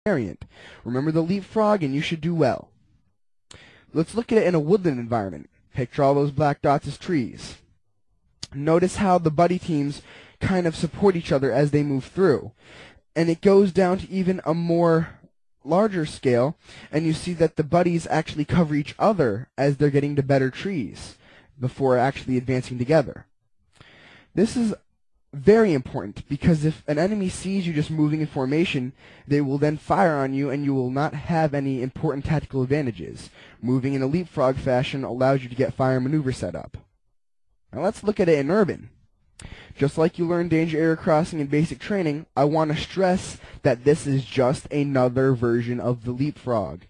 variant. Remember the leapfrog and you should do well. Let's look at it in a woodland environment. Picture all those black dots as trees. Notice how the buddy teams kind of support each other as they move through. And it goes down to even a more larger scale, and you see that the buddies actually cover each other as they're getting to better trees before actually advancing together. This is very important because if an enemy sees you just moving in formation, they will then fire on you and you will not have any important tactical advantages. Moving in a leapfrog fashion allows you to get fire maneuver set up. Now let's look at it in urban. Just like you learn danger area crossing in basic training, I want to stress that this is just another version of the leapfrog.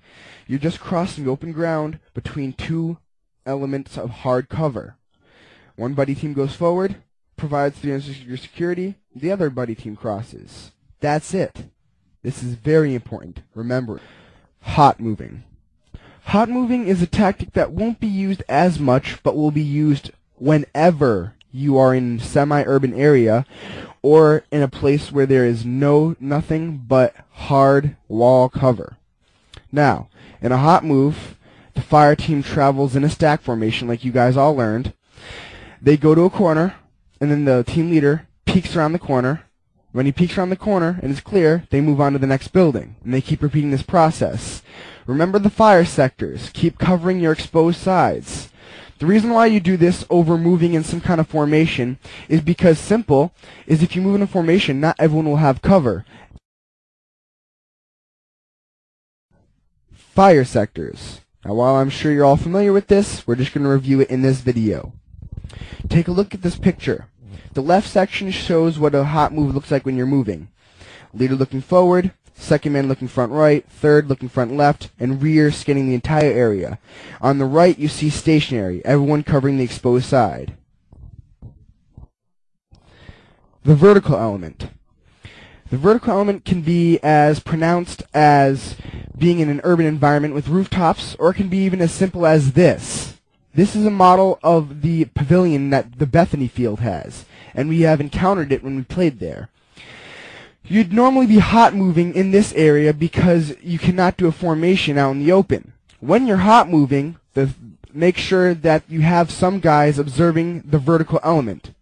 You're just crossing open ground between two elements of hard cover. One buddy team goes forward, provides 360-degree security, the other buddy team crosses. That's it. This is very important. Remember, hot moving. Hot moving is a tactic that won't be used as much, but will be used whenever you are in a semi-urban area or in a place where there is nothing but hard wall cover. Now, in a hot move, the fire team travels in a stack formation like you guys all learned. They go to a corner, and then the team leader peeks around the corner. When he peeks around the corner and it's clear, they move on to the next building, and they keep repeating this process. Remember the fire sectors. Keep covering your exposed sides. The reason why you do this over moving in some kind of formation is because simple is if you move in a formation, not everyone will have cover. Fire sectors. Now while I'm sure you're all familiar with this, we're just going to review it in this video. Take a look at this picture. The left section shows what a hot move looks like when you're moving. Leader looking forward, second man looking front right, third looking front left, and rear scanning the entire area. On the right you see stationary, everyone covering the exposed side. The vertical element. The vertical element can be as pronounced as being in an urban environment with rooftops, or it can be even as simple as this. This is a model of the pavilion that the Bethany field has, and we have encountered it when we played there. You'd normally be hot moving in this area because you cannot do a formation out in the open. When you're hot moving, make sure that you have some guys observing the vertical element.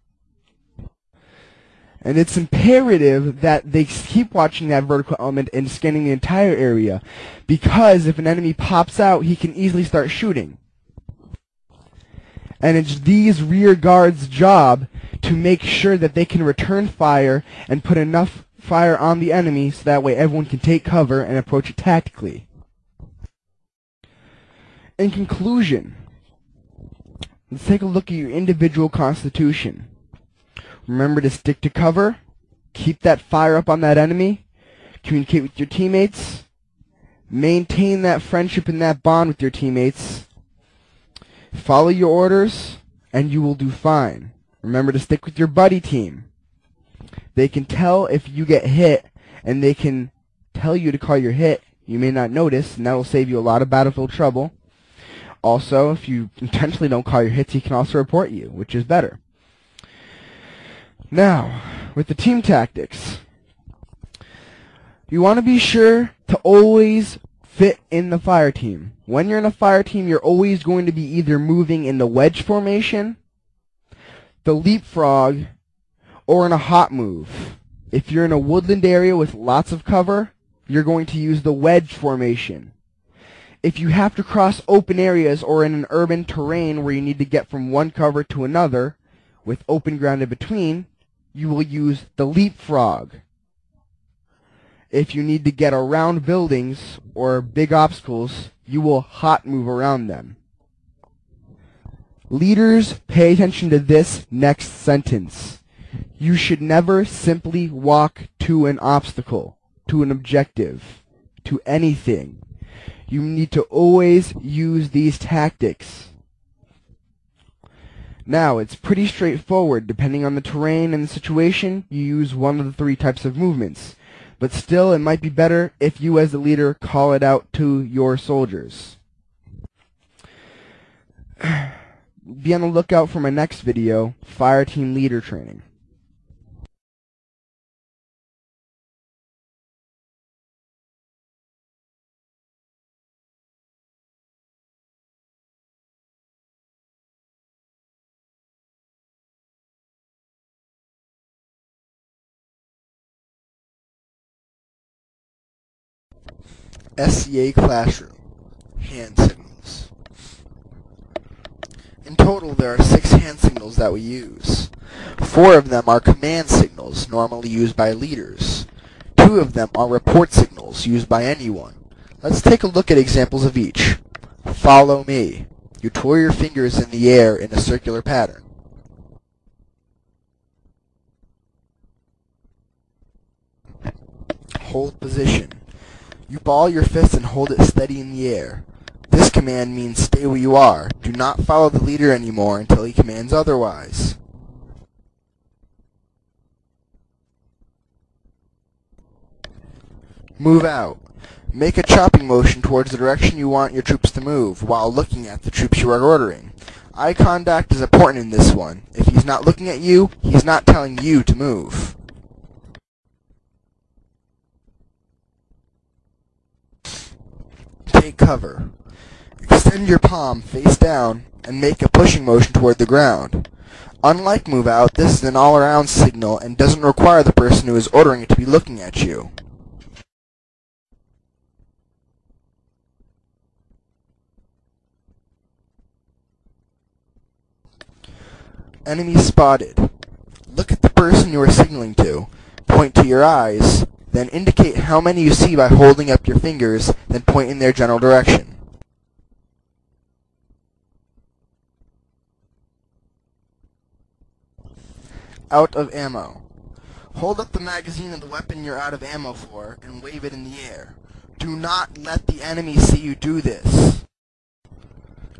And it's imperative that they keep watching that vertical element and scanning the entire area, because if an enemy pops out, he can easily start shooting. And it's these rear guards' job to make sure that they can return fire and put enough fire on the enemy so that way everyone can take cover and approach it tactically. In conclusion, let's take a look at your individual constitution. Remember to stick to cover, keep that fire up on that enemy, communicate with your teammates, maintain that friendship and that bond with your teammates, follow your orders, and you will do fine. Remember to stick with your buddy team. They can tell if you get hit, and they can tell you to call your hit. You may not notice, and that will save you a lot of battlefield trouble. Also, if you intentionally don't call your hits, he can also report you, which is better. Now, with the team tactics, you want to be sure to always fit in the fire team. When you're in a fire team, you're always going to be either moving in the wedge formation, the leapfrog, or in a hot move. If you're in a woodland area with lots of cover, you're going to use the wedge formation. If you have to cross open areas or in an urban terrain where you need to get from one cover to another with open ground in between, you will use the leapfrog. If you need to get around buildings or big obstacles, you will hot move around them. Leaders, pay attention to this next sentence. You should never simply walk to an obstacle, to an objective, to anything. You need to always use these tactics. Now, it's pretty straightforward. Depending on the terrain and the situation, you use one of the three types of movements. But still, it might be better if you as the leader call it out to your soldiers. Be on the lookout for my next video, Fire Team Leader Training. SCA Classroom. Hand signals. In total, there are 6 hand signals that we use. 4 of them are command signals, normally used by leaders. 2 of them are report signals, used by anyone. Let's take a look at examples of each. Follow me. You twirl your fingers in the air in a circular pattern. Hold position. You ball your fist and hold it steady in the air. This command means stay where you are. Do not follow the leader anymore until he commands otherwise. Move out. Make a chopping motion towards the direction you want your troops to move while looking at the troops you are ordering. Eye contact is important in this one. If he's not looking at you, he's not telling you to move. Take cover. Extend your palm face down and make a pushing motion toward the ground. Unlike move out, this is an all-around signal and doesn't require the person who is ordering it to be looking at you. Enemy spotted. Look at the person you are signaling to. Point to your eyes, then indicate how many you see by holding up your fingers, then point in their general direction. Out of ammo. Hold up the magazine of the weapon you're out of ammo for and wave it in the air. Do not let the enemy see you do this.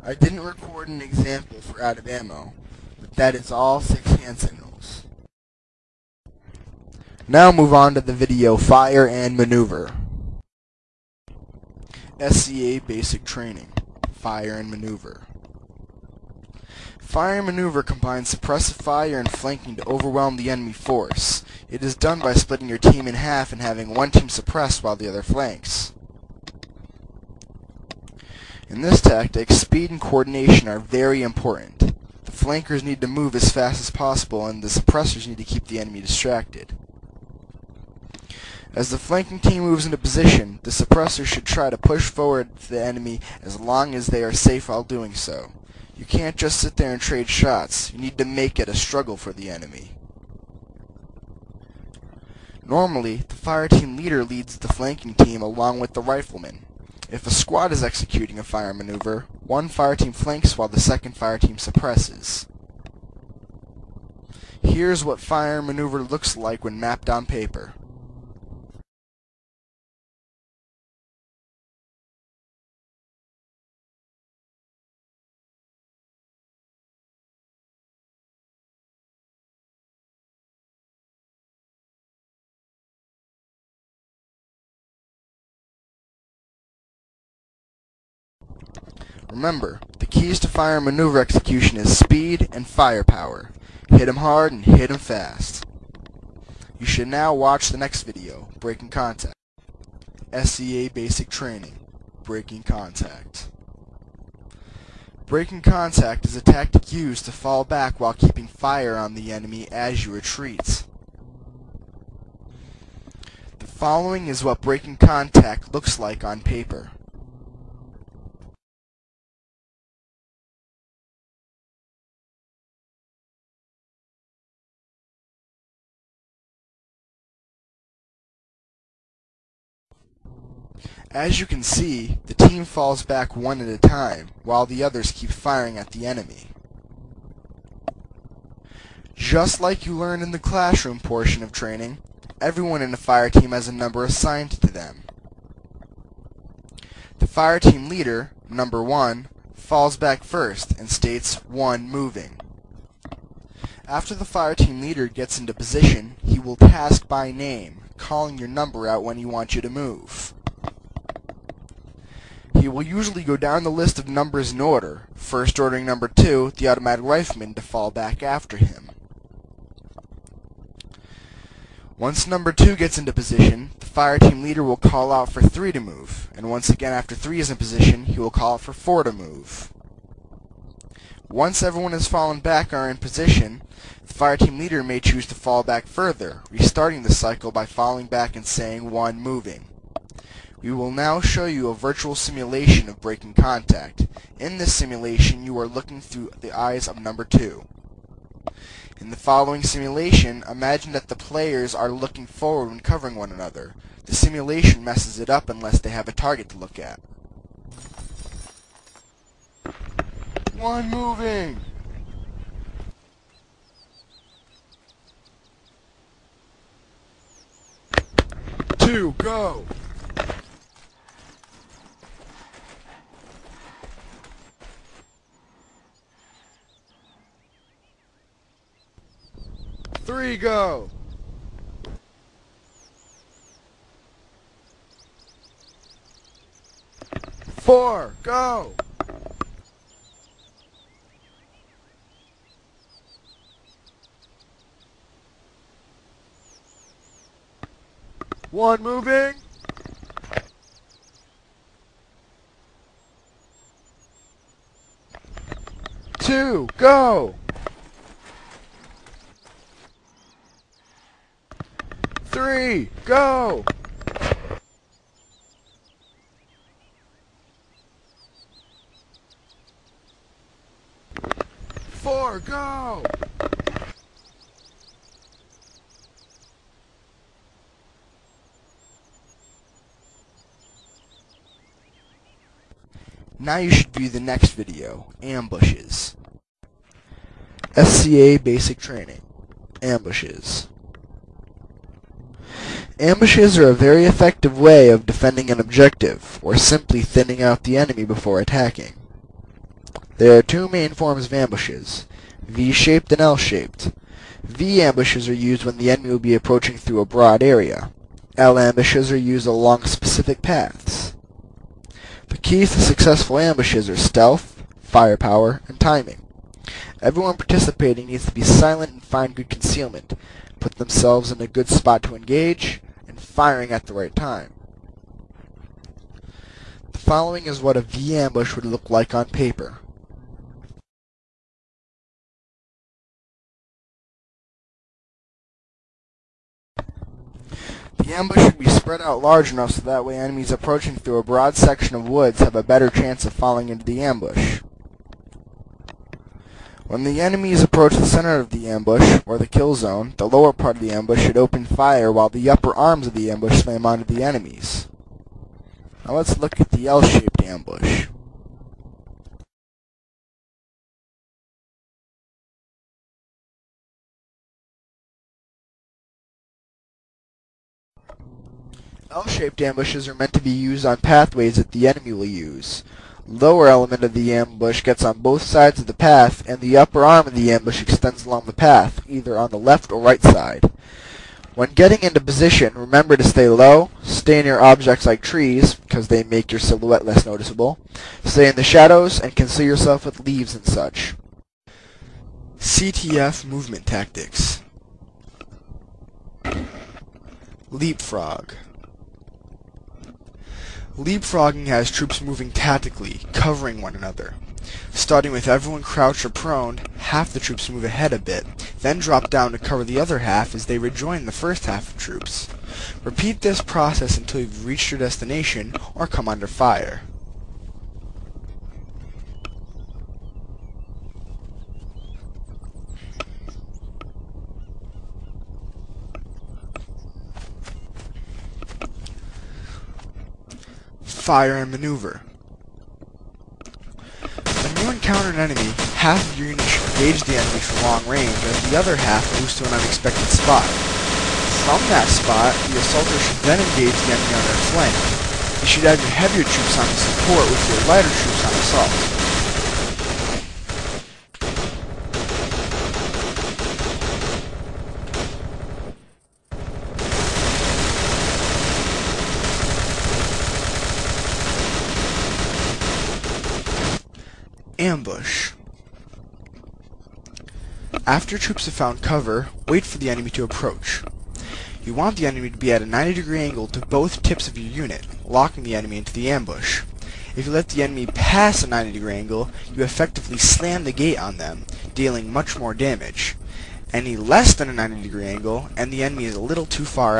I didn't record an example for out of ammo, but that is all 6 hand signals. Now move on to the video Fire and Maneuver. SCA Basic Training. Fire and Maneuver. Fire and maneuver combines suppressive fire and flanking to overwhelm the enemy force. It is done by splitting your team in half and having one team suppress while the other flanks. In this tactic, speed and coordination are very important. The flankers need to move as fast as possible and the suppressors need to keep the enemy distracted. As the flanking team moves into position, the suppressors should try to push forward the enemy as long as they are safe while doing so. You can't just sit there and trade shots. You need to make it a struggle for the enemy. Normally, the fire team leader leads the flanking team along with the rifleman. If a squad is executing a fire maneuver, one fire team flanks while the second fire team suppresses. Here's what fire maneuver looks like when mapped on paper. Remember, the keys to fire and maneuver execution is speed and firepower. Hit 'em hard and hit 'em fast. You should now watch the next video, Breaking Contact. SCA Basic Training, Breaking Contact. Breaking contact is a tactic used to fall back while keeping fire on the enemy as you retreat. The following is what breaking contact looks like on paper. As you can see, the team falls back one at a time, while the others keep firing at the enemy. Just like you learned in the classroom portion of training, everyone in a fire team has a number assigned to them. The fire team leader, number 1, falls back first and states 1 moving. After the fire team leader gets into position, he will task by name, calling your number out when he wants you to move. He will usually go down the list of numbers in order, first ordering number 2, the automatic rifleman, to fall back after him. Once number 2 gets into position, the fire team leader will call out for 3 to move, and once again after 3 is in position, he will call out for 4 to move. Once everyone has fallen back or are in position, the fire team leader may choose to fall back further, restarting the cycle by falling back and saying 1 moving. We will now show you a virtual simulation of breaking contact. In this simulation, you are looking through the eyes of number 2. In the following simulation, imagine that the players are looking forward when covering one another. The simulation messes it up unless they have a target to look at. 1 moving! 2 go! 3 go! 4 go! 1 moving! 2 go! 3 go! 4 go! 'Now you should view the next video, Ambushes. SCA Basic Training. Ambushes. Ambushes are a very effective way of defending an objective, or simply thinning out the enemy before attacking. There are 2 main forms of ambushes, V-shaped and L-shaped. V ambushes are used when the enemy will be approaching through a broad area. L ambushes are used along specific paths. The keys to successful ambushes are stealth, firepower, and timing. Everyone participating needs to be silent and find good concealment, put themselves in a good spot to engage, and firing at the right time. The following is what a V ambush would look like on paper. The ambush should be spread out large enough so that way enemies approaching through a broad section of woods have a better chance of falling into the ambush. When the enemies approach the center of the ambush, or the kill zone, the lower part of the ambush should open fire while the upper arms of the ambush slam onto the enemies. Now let's look at the L-shaped ambush. L-shaped ambushes are meant to be used on pathways that the enemy will use. Lower element of the ambush gets on both sides of the path, and the upper arm of the ambush extends along the path, either on the left or right side. When getting into position, remember to stay low, stay near objects like trees, because they make your silhouette less noticeable, stay in the shadows, and conceal yourself with leaves and such. CTF movement tactics. Leapfrog. Leapfrogging has troops moving tactically, covering one another. Starting with everyone crouched or prone, half the troops move ahead a bit, then drop down to cover the other half as they rejoin the first half of troops. Repeat this process until you've reached your destination or come under fire. Fire and maneuver. When you encounter an enemy, half of your unit should engage the enemy from long range, as the other half moves to an unexpected spot. From that spot, the assaulter should then engage the enemy on their flank. You should have your heavier troops on support with your lighter troops on assault. Ambush. After troops have found cover, wait for the enemy to approach. You want the enemy to be at a 90-degree angle to both tips of your unit, locking the enemy into the ambush. If you let the enemy pass a 90-degree angle, you effectively slam the gate on them, dealing much more damage. Any less than a 90-degree angle, and the enemy is a little too far out.